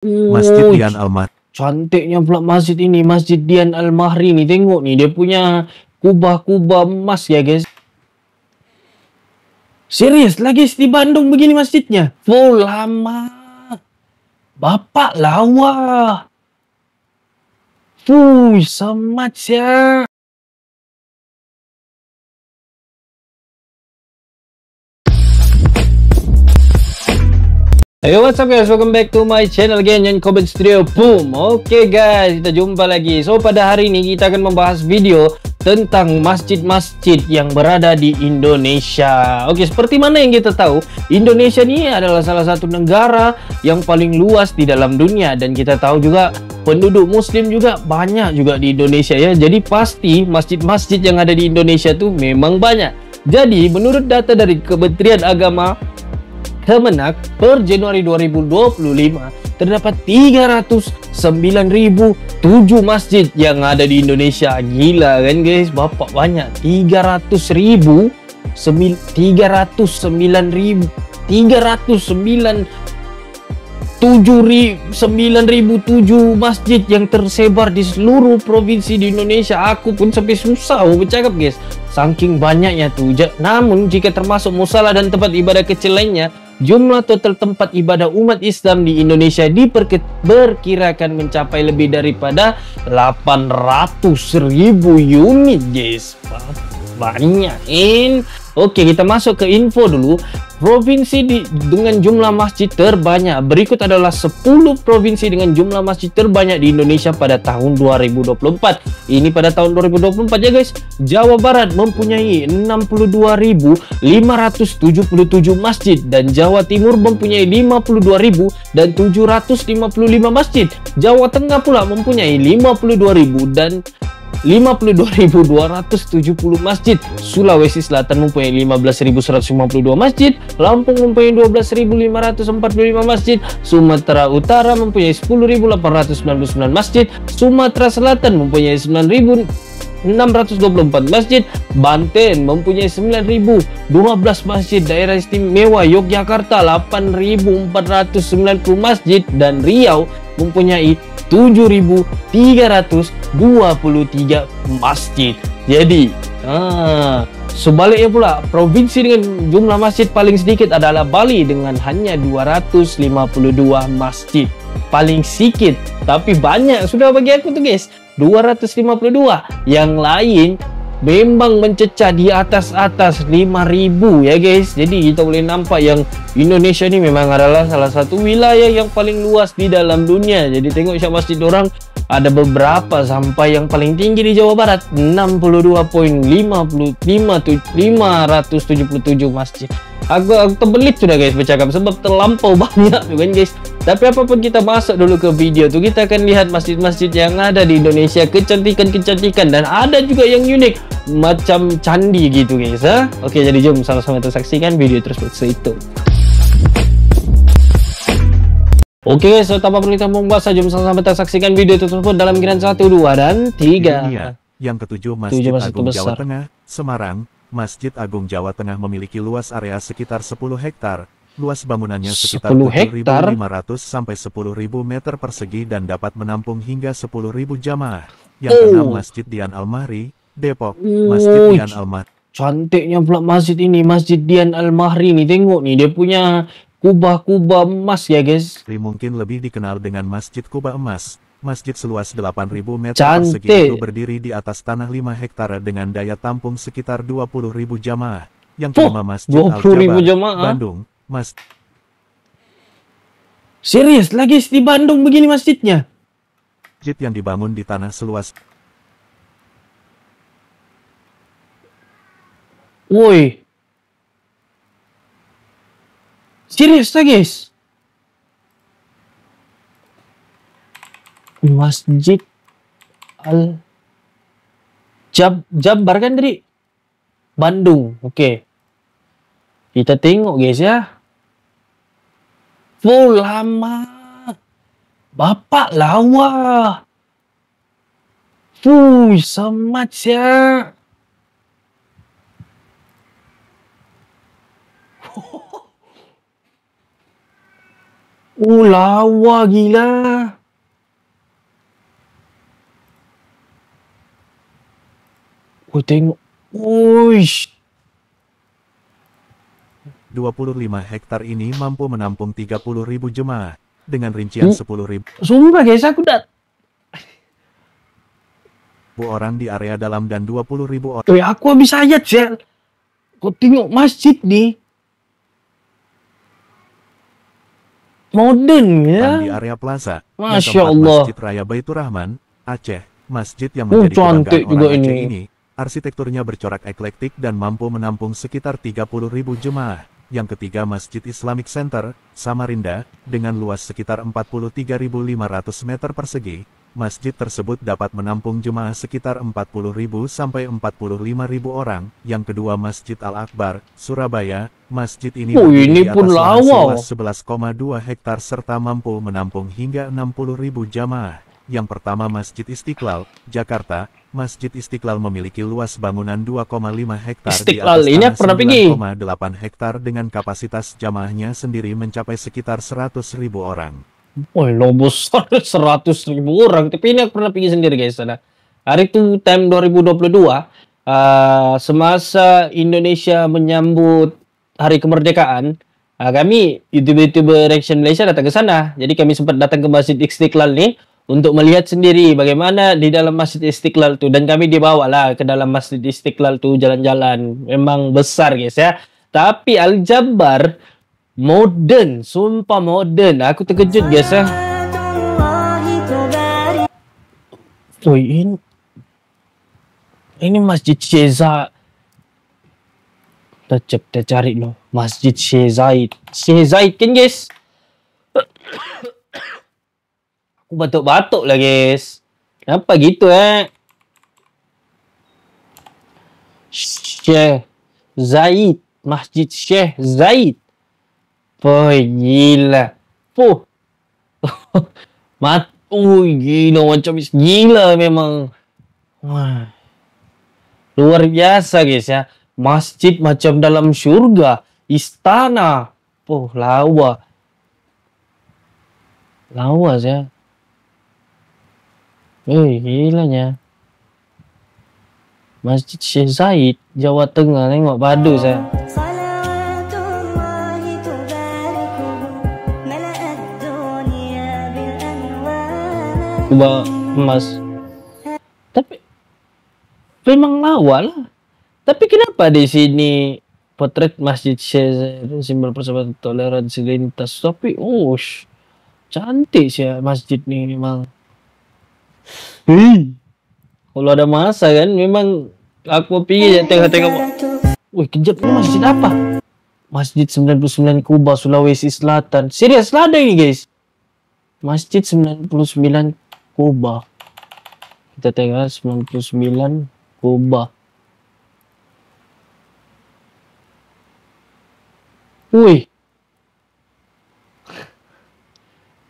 Masjid Wuih, Dian Al-Mahri. cantiknya pula masjid ini, Masjid Dian Al-Mahri nih. Tengok nih, dia punya kubah-kubah emas ya guys. Serius lah guys, di Bandung begini masjidnya. Full lama. Bapak lawa. Wuih, semat ya. Hey, what's up guys, welcome back to my channel again, Yan Koben Studio. Boom. Oke guys, kita jumpa lagi. So pada hari ini kita akan membahas video tentang masjid-masjid yang berada di Indonesia. Oke, seperti mana yang kita tahu, Indonesia ini adalah salah satu negara yang paling luas di dalam dunia. Dan kita tahu juga penduduk muslim juga banyak juga di Indonesia ya. Jadi pasti masjid-masjid yang ada di Indonesia tuh memang banyak. Jadi menurut data dari Kementerian Agama Kemenak per Januari 2025 terdapat 309.007 masjid yang ada di Indonesia. Gila kan guys, bapak banyak. 309.007 masjid yang tersebar di seluruh provinsi di Indonesia. Aku pun sampai susah mau bercakap guys, saking banyaknya tuh. Namun jika termasuk musala dan tempat ibadah kecil lainnya, jumlah total tempat ibadah umat Islam di Indonesia diperkirakan mencapai lebih daripada 800.000 unit guys. Banyak. Oke, kita masuk ke info dulu. Provinsi dengan jumlah masjid terbanyak. Berikut adalah 10 provinsi dengan jumlah masjid terbanyak di Indonesia pada tahun 2024. Ini pada tahun 2024 ya guys. Jawa Barat mempunyai 62.577 masjid dan Jawa Timur mempunyai 52.755 masjid. Jawa Tengah pula mempunyai 52.000 dan 52.270 masjid. Sulawesi Selatan mempunyai 15.152 masjid. Lampung mempunyai 12.545 masjid. Sumatera Utara mempunyai 10.899 masjid. Sumatera Selatan mempunyai 9.624 masjid. Banten mempunyai 9.012 masjid. Daerah Istimewa Yogyakarta 8.490 masjid dan Riau mempunyai 7.323 masjid. Jadi, sebaliknya pula, provinsi dengan jumlah masjid paling sedikit adalah Bali dengan hanya 252 masjid. Paling sedikit, tapi banyak sudah bagi aku tuh guys, 252. Yang lain memang mencecah di atas 5.000 ya guys. Jadi kita boleh nampak yang Indonesia ini memang adalah salah satu wilayah yang paling luas di dalam dunia. Jadi tengok siapa masjid orang, ada beberapa sampai yang paling tinggi di Jawa Barat 62.577 masjid. Aku terbelit sudah guys bercakap sebab terlampau banyak tuh kan guys. Tapi apapun, kita masuk dulu ke video tuh, kita akan lihat masjid-masjid yang ada di Indonesia, kecantikan-kecantikan, dan ada juga yang unik macam candi gitu guys. Oke, jadi jom sama-sama kita saksikan video tersebut itu. Oke guys, so tanpa perlu kita membahas, jom sama-sama kita saksikan video tersebut dalam giliran 1, 2, dan 3. Yang ketujuh, Masjid Agung Jawa Tengah, Semarang. Masjid Agung Jawa Tengah memiliki luas area sekitar 10 hektar. Luas bangunannya sekitar 7.500 sampai 10.000 meter persegi dan dapat menampung hingga 10.000 jamaah. Yang keenam, Masjid Dian Al-Mahri, Depok. Masjid Dian Al-Mahri. Cantiknya pula masjid ini, Masjid Dian Al-Mahri nih. Tengok nih, dia punya kubah-kubah emas ya guys. Mungkin lebih dikenal dengan Masjid Kubah Emas. Masjid seluas 8.000 meter persegi itu berdiri di atas tanah 5 hektare dengan daya tampung sekitar 20.000 jamaah. Yang kelima, Masjid Al-Jabar, Bandung. Serius lagi di Bandung begini masjidnya. Masjid yang dibangun di tanah seluas. Woi. Serius lah guys. Masjid Al-Jabar kan tadi? Bandung. Oke. Kita tengok guys ya. Full lama. Bapak lawa. Semat ya. Lawa gila. Tengok. Uish. 25 hektar ini mampu menampung 30.000 jemaah dengan rincian 10.000 Sumpah guys, aku udah orang di area dalam dan 20.000 orang. Aku habis ayat ya. Kau tengok masjid nih. Modern ya. Di area plaza. Masya Allah. Masjid Raya Baitur Rahman, Aceh. Masjid yang menjadi kebanggaan orang Aceh ini. Arsitekturnya bercorak eklektik dan mampu menampung sekitar 30.000 jemaah. Yang ketiga Masjid Islamic Center, Samarinda, dengan luas sekitar 43.500 meter persegi. Masjid tersebut dapat menampung jemaah sekitar 40.000 sampai 45.000 orang. Yang kedua Masjid Al-Akbar, Surabaya. Masjid ini ini pun lawa. 11,2 hektar serta mampu menampung hingga 60.000 jamaah. Yang pertama Masjid Istiqlal, Jakarta. Masjid Istiqlal memiliki luas bangunan 2,5 hektar Istiqlal di ini atas pernah tanah 9,8 hektar dengan kapasitas jamaahnya sendiri mencapai sekitar 100.000 orang. Lo besar 100.000 orang. Tapi ini aku pernah pergi sendiri guys. Hari itu tahun 2022, semasa Indonesia menyambut Hari Kemerdekaan, kami YouTuber Reaction Malaysia datang ke sana. Jadi kami sempat datang ke Masjid Istiqlal nih untuk melihat sendiri bagaimana di dalam Masjid Istiqlal tu, dan kami dibawa lah ke dalam Masjid Istiqlal tu jalan-jalan. Memang besar guys ya. Tapi Al-Jabbar modern, sumpah modern. Aku terkejut guys ya. Ini Masjid Syekh Zayed. Kita cari loh. Masjid Syekh Zayed. Syekh Zayed kan guys? Aku batuk-batuk lah guys. Kenapa gitu Syekh Zayed. Masjid Syekh Zayed. Gila. Gila macam gila memang. Wah. Luar biasa guys ya. Masjid macam dalam syurga. Istana. Lawa. Lawa saya. Gilanya. Masjid Syekh Zayed, Jawa Tengah. Tengok padu saya. Coba emas. Tapi memang lawa lah. Tapi kenapa di sini potret Masjid Syekh Zayed simbol persahabatan toleransi lintas. Tapi cantik sih ya masjid nih memang. Kalau ada masa kan memang aku pergi tengok-tengok. Kejap, ini masjid apa? Masjid 99 Kuba, Sulawesi Selatan. Serius lah ada ini guys. Masjid 99 Kuba. Kita tengok 99 Kuba.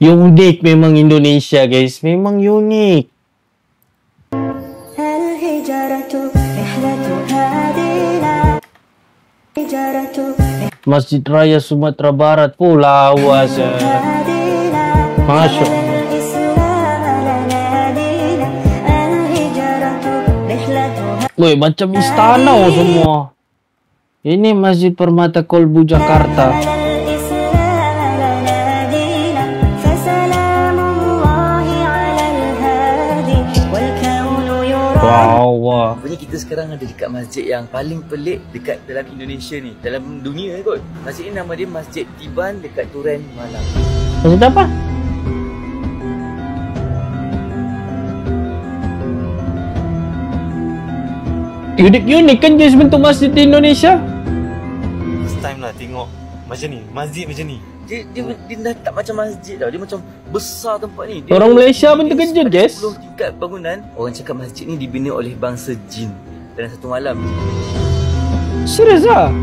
Unik memang Indonesia guys. Memang unik. Masjid Raya Sumatera Barat. Lawas ya. Masya Allah. Macam istana semua. Ini Masjid Permata Kolbu Jakarta. Wow. Rupanya kita sekarang ada dekat masjid yang paling pelik dekat dalam Indonesia ni, dalam dunia kot. Masjid ni nama dia Masjid Tiban dekat Turen Malang. Masjid apa? Unik-unik kan guys bentuk masjid di Indonesia. First time lah tengok macam ni, masjid macam ni. Dia dah tak macam masjid tau. Dia macam besar tempat ni. Orang Malaysia pun terkejut guys. 10 tingkat bangunan. Orang cakap masjid ni dibina oleh bangsa jin dalam satu malam. Serius lah?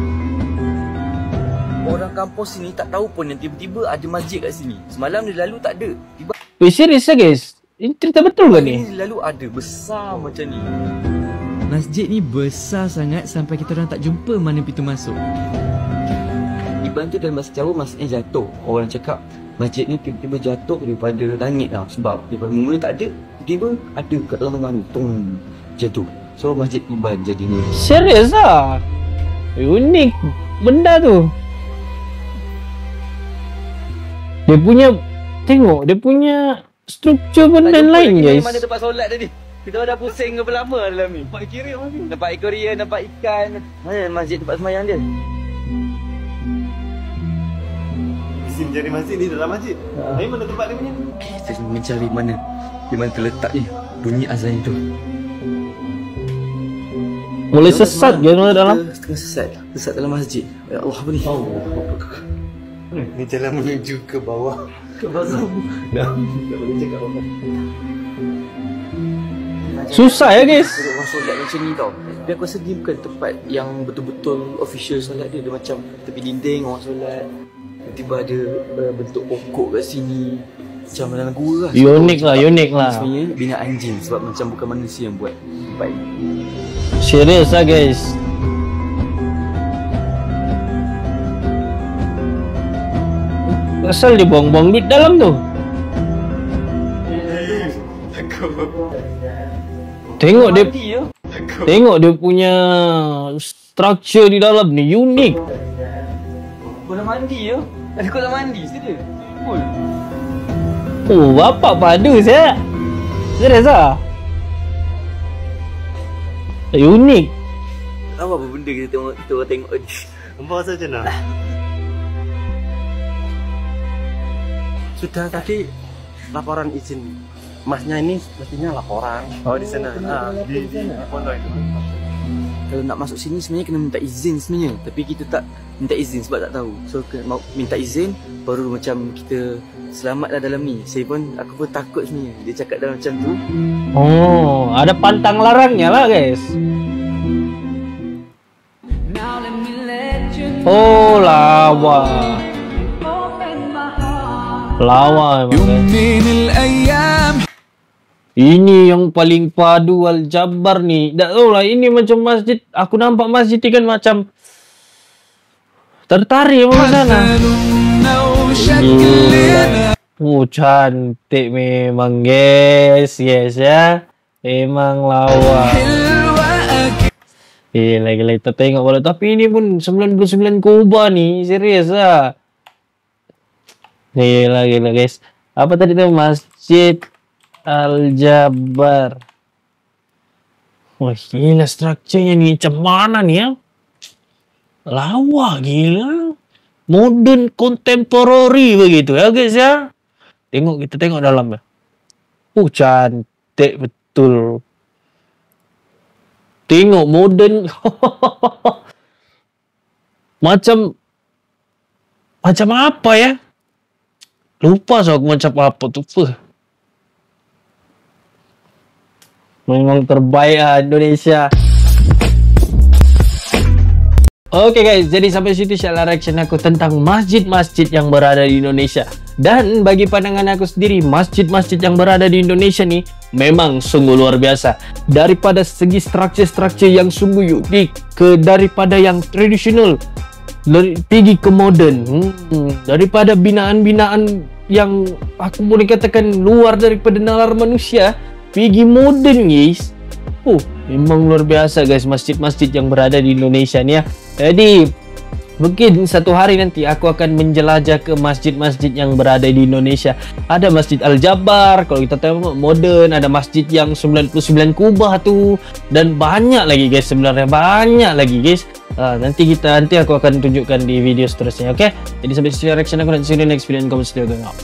Orang kampung sini tak tahu pun yang tiba-tiba ada masjid kat sini. Semalam dia lalu tak ada. Serius lah guys? Ini cerita betul ke ni? Ini lalu ada besar macam ni. Masjid ni besar sangat sampai kita orang tak jumpa mana pintu masuk. Tiban tu dalam bahasa Jawa maksudnya jatuh. Orang cakap masjid ni tiba-tiba jatuh daripada langit lah. Sebab daripada mula tak ada, tiba-tiba ada kat dalam gantung jatuh. So Masjid Tiban jadi ni. Serius lah. Unik benda tu. Dia punya, tengok dia punya struktur pun lain guys. Mana tempat solat tadi? Kita dah pusing berapa lama dalam ni? Nampak aquarium lagi. Nampak aquarium, nampak ikan. Mana masjid tempat semayang dia? Mesin cari masjid ni dalam masjid. Ini mana tempat dia punya? Kita mencari di mana terletaknya bunyi azan itu. Mulai sesat ke dalam? Setengah sesat dalam masjid. Ya Allah, apa ni? Ni jalan menuju ke bawah. Ke bawah. Dah boleh cakap apa. Susah ya guys. Orang solat macam ni tau. Tapi aku rasa dia bukan tempat yang betul-betul official solat dia. Dia macam tepi dinding orang solat. Tiba-tiba ada bentuk pokok kat sini. Macam dalam gua lah. Unik lah. Sebenarnya binaan jin sebab macam bukan manusia yang buat tempat ni. Serius lah guys. Asal dia buang-buang duit dalam tu. Tengok dia punya structure di dalam ni unik. Kolam mandi ya. Ada kolam mandi serius. Cool. Oh, bapak padu saya. Serius ah. Unik. Apa benda kita tengok ni? Nampak saja nak. Sudah tadi laporan izin. Masnya ini mestinya laporan. Oh di sana. Di pondok itu. Kalau nak masuk sini sebenarnya kena minta izin sebenarnya. Tapi kita tak minta izin sebab tak tahu. So kena minta izin baru macam kita selamatlah dalam ni. Aku pun takut sebenarnya. Dia cakap dalam macam tu. Oh, ada pantang larangnya lah guys. Oh, lawa. Lawa memang. Ini yang paling padu Al-Jabbar ni. Tak tahu lah, ini macam masjid. Aku nampak masjid ni kan macam tertarik apa sana. Oh, cantik memang guys. Yes ya. Memang lawa. Lagi-lagi kita tengok kalau. Tapi ini pun 99 kubah ni. Serius lah. Gila guys. Apa tadi tu? Masjid Al-Jabbar. Wah, gila strukturnya ni. Macam mana ni ya? Lawa gila. Modern contemporary begitu ya guys ya. Kita tengok dalamnya. Cantik betul. Tengok modern. Macam apa ya? Lupa aku macam apa tu. Memang terbaik lah Indonesia. Oke guys, jadi sampai situ Syaklah reaction aku tentang masjid-masjid yang berada di Indonesia. Dan bagi pandangan aku sendiri, masjid-masjid yang berada di Indonesia ni memang sungguh luar biasa. Daripada segi struktur-struktur yang sungguh unik, daripada yang tradisional, pergi ke modern, daripada binaan-binaan yang aku boleh katakan luar daripada nalar manusia, pergi modern guys. Memang luar biasa guys masjid-masjid yang berada di Indonesia ni ya. Jadi mungkin satu hari nanti aku akan menjelajah ke masjid-masjid yang berada di Indonesia. Ada Masjid Al-Jabbar, kalau kita tengok modern, ada masjid yang 99 kubah tu, dan banyak lagi guys, sebenarnya banyak lagi guys. Nanti aku akan tunjukkan di video seterusnya, oke? Jadi sampai sini reaction aku, dan see you in the next video and comment still going up.